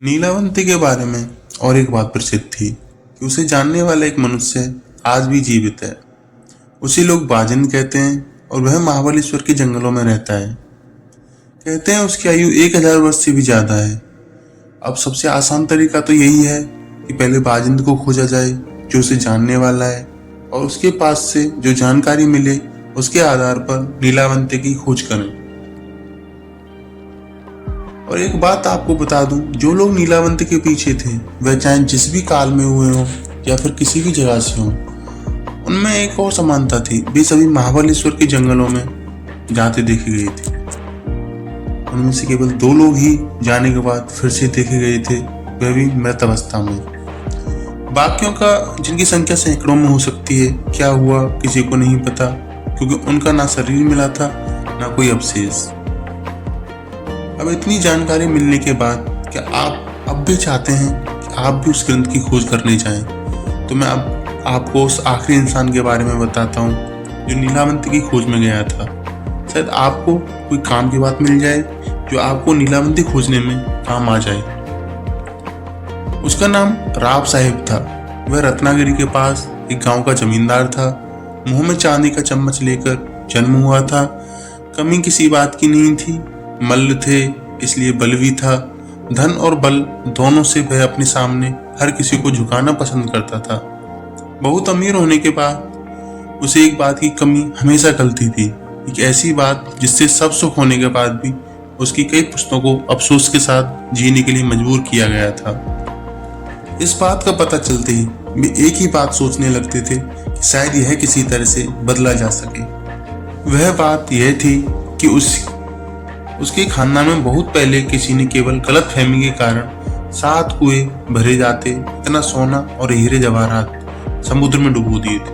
नीलावंती के बारे में और एक बात प्रसिद्ध थी कि उसे जानने वाला एक मनुष्य आज भी जीवित है। उसे लोग बाजिन कहते हैं और वह महाबलेश्वर के जंगलों में रहता है। कहते हैं उसकी आयु 1000 वर्ष से भी ज्यादा है। अब सबसे आसान तरीका तो यही है कि पहले बाजिंद को खोजा जाए जो उसे जानने वाला है, और उसके पास से जो जानकारी मिले उसके आधार पर नीलावंती की खोज करें। और एक बात आपको बता दूं, जो लोग नीलावंती के पीछे थे वह चाहे जिस भी काल में हुए हों या फिर किसी भी जगह से हों, उनमें एक और समानता थी। वे सभी महाबलेश्वर के जंगलों में जाते देखे गए थे। उनमें से केवल 2 लोग ही जाने के बाद फिर से देखे गए थे, वह भी मृत अवस्था में। बाकियों का, जिनकी संख्या सैकड़ों में हो सकती है, क्या हुआ किसी को नहीं पता, क्योंकि उनका ना शरीर मिला था ना कोई अवशेष। अब इतनी जानकारी मिलने के बाद क्या आप अब भी चाहते हैं कि आप भी उस ग्रंथ की खोज करने जाएं? तो मैं अब आपको उस आखिरी इंसान के बारे में बताता हूँ जो नीलावंती की खोज में गया था। शायद आपको कोई काम की बात मिल जाए जो आपको नीलावंती खोजने में काम आ जाए। उसका नाम राव साहिब था। वह रत्नागिरी के पास एक गांव का जमींदार था। मुंह में चांदी का चम्मच लेकर जन्म हुआ था। कमी किसी बात की नहीं थी। मल्ल थे, इसलिए बल भी था। धन और बल दोनों से वह अपने सामने हर किसी को झुकाना पसंद करता था। बहुत अमीर होने के बाद उसे एक बात की कमी हमेशा खलती थी, एक ऐसी बात जिससे सब सुख होने के बाद भी उसकी कई पुश्तों को अफसोस के साथ जीने के लिए मजबूर किया गया था। इस बात का पता चलते ही वे एक ही बात सोचने लगते थे कि शायद यह किसी तरह से बदला जा सके। वह बात यह थी कि उसके खानदान में बहुत पहले किसी ने केवल गलत फहमी के कारण 7 कुएं भरे जाते इतना सोना और हीरे जवाहरात समुद्र में डुबो दिए थे।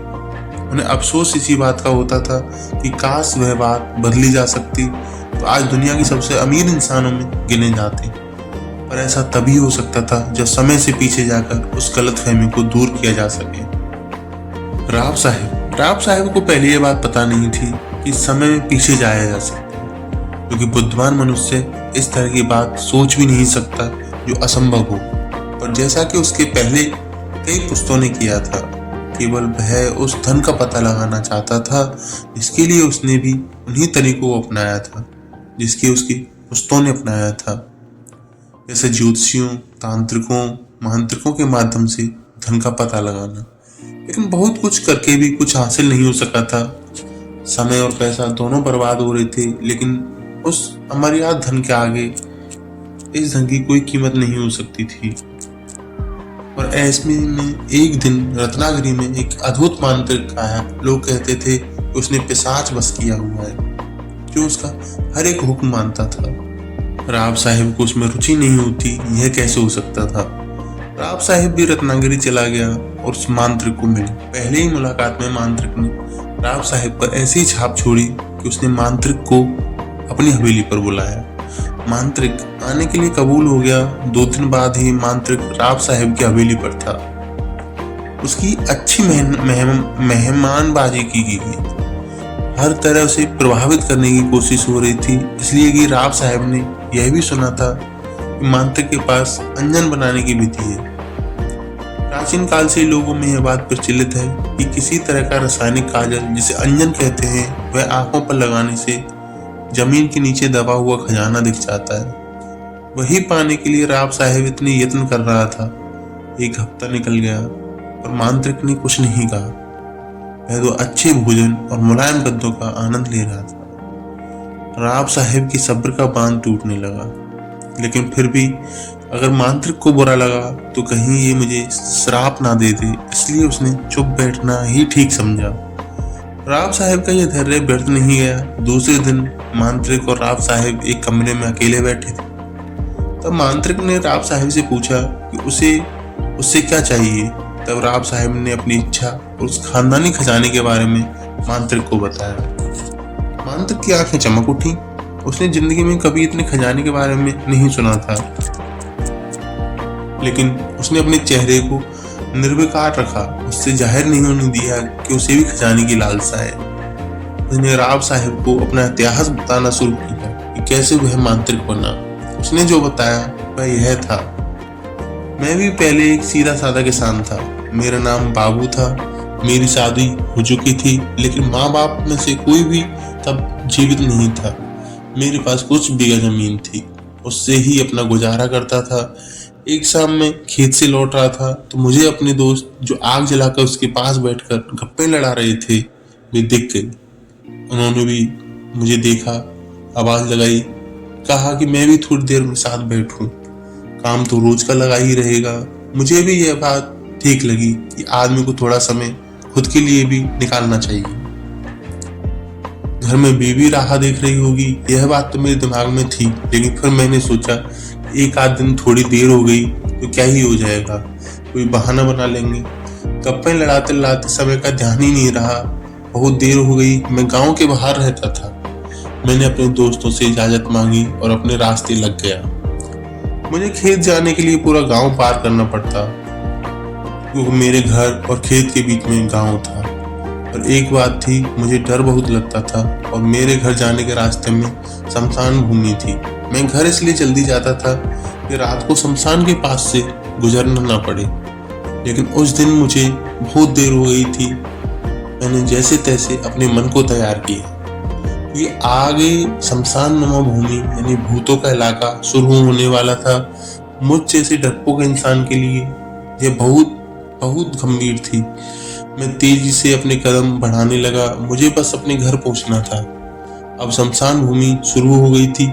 उन्हें अफसोस इसी बात का होता था कि काश वह बात बदली जा सकती तो आज दुनिया की सबसे अमीर इंसानों में गिने जाते। पर ऐसा तभी हो सकता था जब समय से पीछे जाकर उस गलत फहमी को दूर किया जा सके। राव साहिब को पहले यह बात पता नहीं थी कि समय में पीछे जाया जा सकता, क्योंकि बुद्धिमान मनुष्य इस तरह की बात सोच भी नहीं सकता जो असंभव हो। पर जैसा कि उसके पहले कई पुश्तों ने किया था, केवल वह उस धन का पता लगाना चाहता था जिसके लिए उसने भी उन्हीं तरीकों को अपनाया था जिसके उसकी पुश्तों ने अपनाया था, जैसे ज्योतिषियों, तांत्रिकों, मांत्रिकों के माध्यम से धन का पता लगाना। लेकिन बहुत कुछ करके भी कुछ हासिल नहीं हो सका था। समय और पैसा दोनों बर्बाद हो रहे थे, लेकिन उस अमर्याद धन के आगे इस धन की कोई कीमत नहीं हो सकती थी। और ऐसे में एक दिन रत्नागिरी में एक अद्भुत मांत्रिक आया। लोग कहते थे कि उसने पिशाच बस किया हुआ है, जो उसका हर एक हुक्म मानता था। राव साहिब को उसमें रुचि नहीं होती, यह कैसे हो सकता था। राव साहिब भी रत्नागिरी चला गया और उस मांत्रिक को मिला। पहले ही मुलाकात में मांत्रिक ने राव साहिब पर ऐसी छाप छोड़ी कि उसने मांत्रिक को अपनी हवेली पर बुलाया। मांत्रिक आने के लिए कबूल हो गया। 2 दिन बाद ही मांत्रिक राव साहिब की हवेली पर था। उसकी अच्छी मेहमानबाजी की गई। हर तरह उसे प्रभावित करने की कोशिश हो रही थी, इसलिए कि राव साहिब ने यह भी सुना था कि मांत्रिक के पास अंजन बनाने की विधि है। प्राचीन काल से लोगों में यह बात प्रचलित है कि किसी तरह का रासायनिक काजल, जिसे अंजन कहते हैं, वह आंखों पर लगाने से जमीन के नीचे दबा हुआ खजाना दिख जाता है। वही पाने के लिए राव साहिब इतने यत्न कर रहा था। 1 हफ्ता निकल गया और मांत्रिक ने कुछ नहीं कहा। वह तो अच्छे भोजन और मुलायम गद्दों का आनंद ले रहा था। राव साहिब की सब्र का बांध टूटने लगा, लेकिन फिर भी अगर मांत्रिक को बुरा लगा तो कहीं ये मुझे श्राप ना दे दे, इसलिए उसने चुप बैठना ही ठीक समझा। राव साहिब का यह धैर्य व्यर्थ नहीं गया। दूसरे दिन मांत्रिक और राव साहिब एक कमरे में अकेले बैठे थे। तब मांत्रिक ने राव साहिब से पूछा कि उससे क्या चाहिए। तब राव साहिब ने अपनी इच्छा और उस खानदानी खजाने के बारे में मांत्रिक को बताया। मांत्रिक की आंखें चमक उठी। उसने जिंदगी में कभी इतने खजाने के बारे में नहीं सुना था, लेकिन उसने अपने चेहरे को निर्विकार रखा। उससे जाहिर नहीं होने दिया कि उसे भी खजाने की लालसा है। उसने राव साहिब को अपना इतिहास बताना शुरू किया कि कैसे वह मांत्रिक बना। उसने जो बताया वह यह था मैं भी पहले एक सीधा साधा किसान था। मेरा नाम बाबू था। मेरी शादी हो चुकी थी, लेकिन माँ बाप में से कोई भी तब जीवित नहीं था। मेरे पास कुछ बीघा जमीन थी, उससे ही अपना गुजारा करता था। एक शाम में खेत से लौट रहा था तो मुझे अपने दोस्त जो आग जलाकर उसके पास बैठकर गप्पे लड़ा रहे थे वे दिख गए। उन्होंने भी मुझे देखा, आवाज लगाई, कहा कि मैं भी थोड़ी देर में साथ बैठूं। काम तो रोज का लगा ही रहेगा। मुझे भी यह बात ठीक लगी कि आदमी को थोड़ा समय खुद के लिए भी निकालना चाहिए। घर में बीवी राह देख रही होगी, यह बात तो मेरे दिमाग में थी, लेकिन फिर मैंने सोचा एक आध दिन थोड़ी देर हो गई तो क्या ही हो जाएगा, कोई बहाना बना लेंगे। गप्पे लड़ाते लड़ाते समय का ध्यान ही नहीं रहा। बहुत देर हो गई। मैं गांव के बाहर रहता था। मैंने अपने दोस्तों से इजाजत मांगी और अपने रास्ते लग गया। मुझे खेत जाने के लिए पूरा गांव पार करना पड़ता, क्योंकि मेरे घर और खेत के बीच में गांव था। और एक बात थी, मुझे डर बहुत लगता था और मेरे घर जाने के रास्ते में शमशान भूमि थी। मैं घर इसलिए जल्दी जाता था कि रात को शमशान के पास से गुजरना ना पड़े। लेकिन उस दिन मुझे बहुत देर हो गई थी। मैंने जैसे तैसे अपने मन को तैयार किया। ये आगे शमशान नुमा भूमि यानी भूतों का इलाका शुरू होने वाला था। मुझ जैसे डरपोक इंसान के लिए यह बहुत बहुत गंभीर थी। मैं तेजी से अपने कदम बढ़ाने लगा। मुझे बस अपने घर पहुंचना था। अब शमशान भूमि शुरू हो गई थी।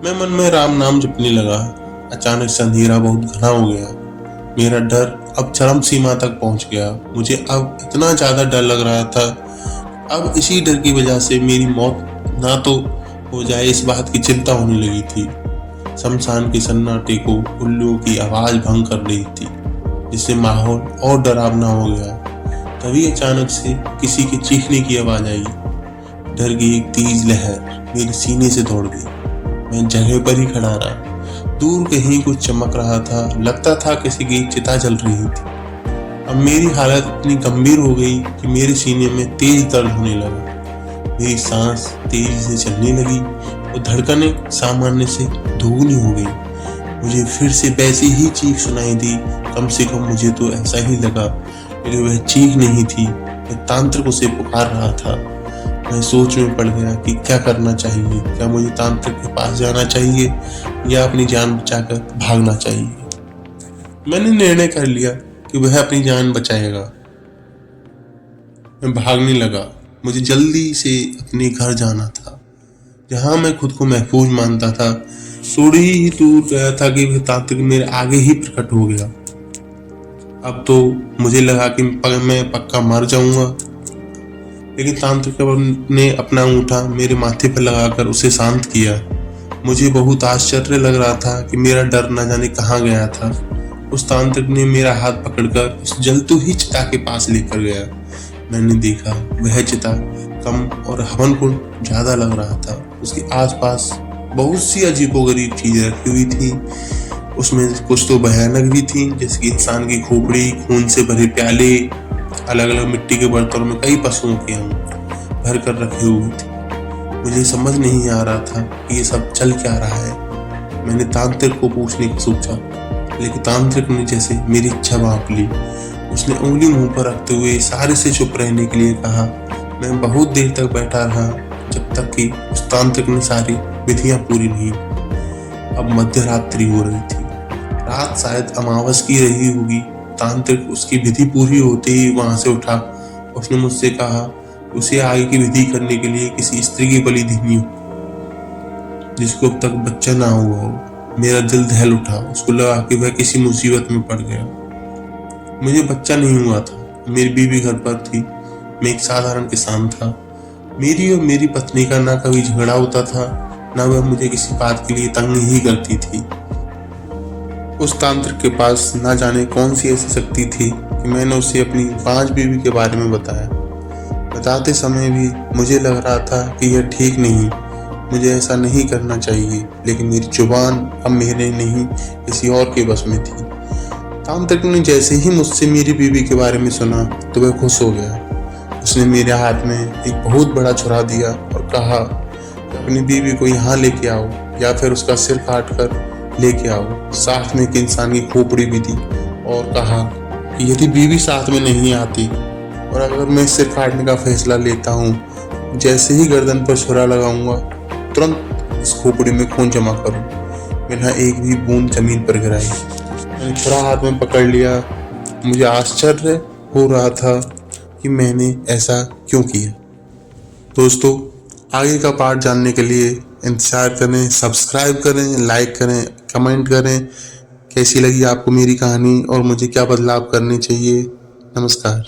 मैं मन में राम नाम जपने लगा। अचानक से अंधेरा बहुत घना हो गया। मेरा डर अब चरम सीमा तक पहुंच गया। मुझे अब इतना ज्यादा डर लग रहा था, अब इसी डर की वजह से मेरी मौत ना तो हो जाए इस बात की चिंता होने लगी थी। शमशान के सन्नाटे को उल्लुओं की आवाज भंग कर रही थी, जिससे माहौल और डरावना हो गया। तभी अचानक से किसी के चीखने की आवाज आई। डर की एक तेज लहर मेरे सीने से दौड़ गई। मैं जगह पर ही खड़ा रहा। दूर कहीं कुछ चमक रहा था, लगता था किसी की चिता जल रही थी। अब मेरी हालत इतनी गंभीर हो गई कि मेरे सीने में तेज दर्द होने लगा। मेरी सांस तेजी से चलने लगी और धड़कनें सामान्य से दोगुनी हो गई। मुझे फिर से वैसी ही चीख सुनाई दी। कम से कम मुझे तो ऐसा ही लगा, लेकिन वह चीख नहीं थी, मैं तांत्रिक उसे पुकार रहा था। मैं सोच में पड़ गया कि क्या करना चाहिए। क्या मुझे तांत्रिक के पास जाना चाहिए या अपनी जान बचाकर भागना चाहिए। मैंने निर्णय कर लिया कि वह अपनी जान बचाएगा। मैं भागने लगा। मुझे जल्दी से अपने घर जाना था, जहां मैं खुद को महफूज मानता था। थोड़ी ही दूर गया था कि वह तांत्रिक मेरे आगे ही प्रकट हो गया। अब तो मुझे लगा कि मैं पक्का मर जाऊंगा, लेकिन तांत्रिक ने अपना अंगूठा मेरे माथे पर लगाकर उसे शांत किया। मुझे बहुत आश्चर्य लग रहा था कि मेरा डर न जाने कहाँ गया था। उस तांत्रिक ने मेरा हाथ पकड़कर उस जलती हुई चिता के पास लेकर गया। मैंने देखा वह चिता कम और हवन कुंड ज्यादा लग रहा था। उसके आसपास बहुत सी अजीबोगरीब चीजें रखी हुई थी। उसमें कुछ तो भयानक भी थी, जैसे कि इंसान की खोपड़ी, खून से भरे प्याले, अलग अलग मिट्टी के बर्तनों में कई पशुओं के अंग भर कर रखे हुए थे। मुझे समझ नहीं आ रहा था कि ये सब चल क्या रहा है। मैंने तांत्रिक को पूछने की सोचा, लेकिन तांत्रिक ने जैसे मेरी इच्छा भांप ली। उसने उंगली मुंह पर रखते हुए इशारे से चुप रहने के लिए कहा। मैं बहुत देर तक बैठा रहा, जब तक कि उस तांत्रिक ने सारी विधियां पूरी नहीं। अब मध्य रात्रि हो रही थी। रात शायद अमावस की रही होगी। तांत्रिक उसकी विधि पूरी होते ही वहां से उठा। उसने मुझसे कहा उसे आगे की विधि करने के लिए किसी स्त्री की बलि देनी हो जिसको अब तक बच्चा ना हुआ हो। मेरा दिल दहल उठा। उसको लगा कि वह किसी मुसीबत में पड़ गया। मुझे बच्चा नहीं हुआ था। मेरी बीवी घर पर थी। मैं एक साधारण किसान था। मेरी और मेरी पत्नी का ना कभी झगड़ा होता था, ना वह मुझे किसी बात के लिए तंग ही करती थी। उस तांत्रिक के पास ना जाने कौन सी ऐसी शक्ति थी कि मैंने उसे अपनी 5 बीवी के बारे में बताया। बताते समय भी मुझे लग रहा था कि यह ठीक नहीं, मुझे ऐसा नहीं करना चाहिए, लेकिन मेरी जुबान अब मेरे नहीं किसी और के बस में थी। तांत्रिक ने जैसे ही मुझसे मेरी बीवी के बारे में सुना तो वह खुश हो गया। उसने मेरे हाथ में एक बहुत बड़ा छुरा दिया और कहा कि अपनी बीवी को यहाँ लेके आओ, या फिर उसका सिर काट कर लेके आओ। साथ में एक इंसान की खोपड़ी भी दी और कहा कि यदि बीवी साथ में नहीं आती और अगर मैं सिर काटने का फैसला लेता हूँ, जैसे ही गर्दन पर छुरा लगाऊंगा तुरंत इस खोपड़ी में खून जमा करूँ, बिना एक भी बूंद जमीन पर गिराई। मैंने छुरा हाथ में पकड़ लिया। मुझे आश्चर्य हो रहा था कि मैंने ऐसा क्यों किया। दोस्तों, आगे का पार्ट जानने के लिए इंतज़ार करें, सब्सक्राइब करें, लाइक करें, कमेंट करें। कैसी लगी आपको मेरी कहानी और मुझे क्या बदलाव करने चाहिए। नमस्कार।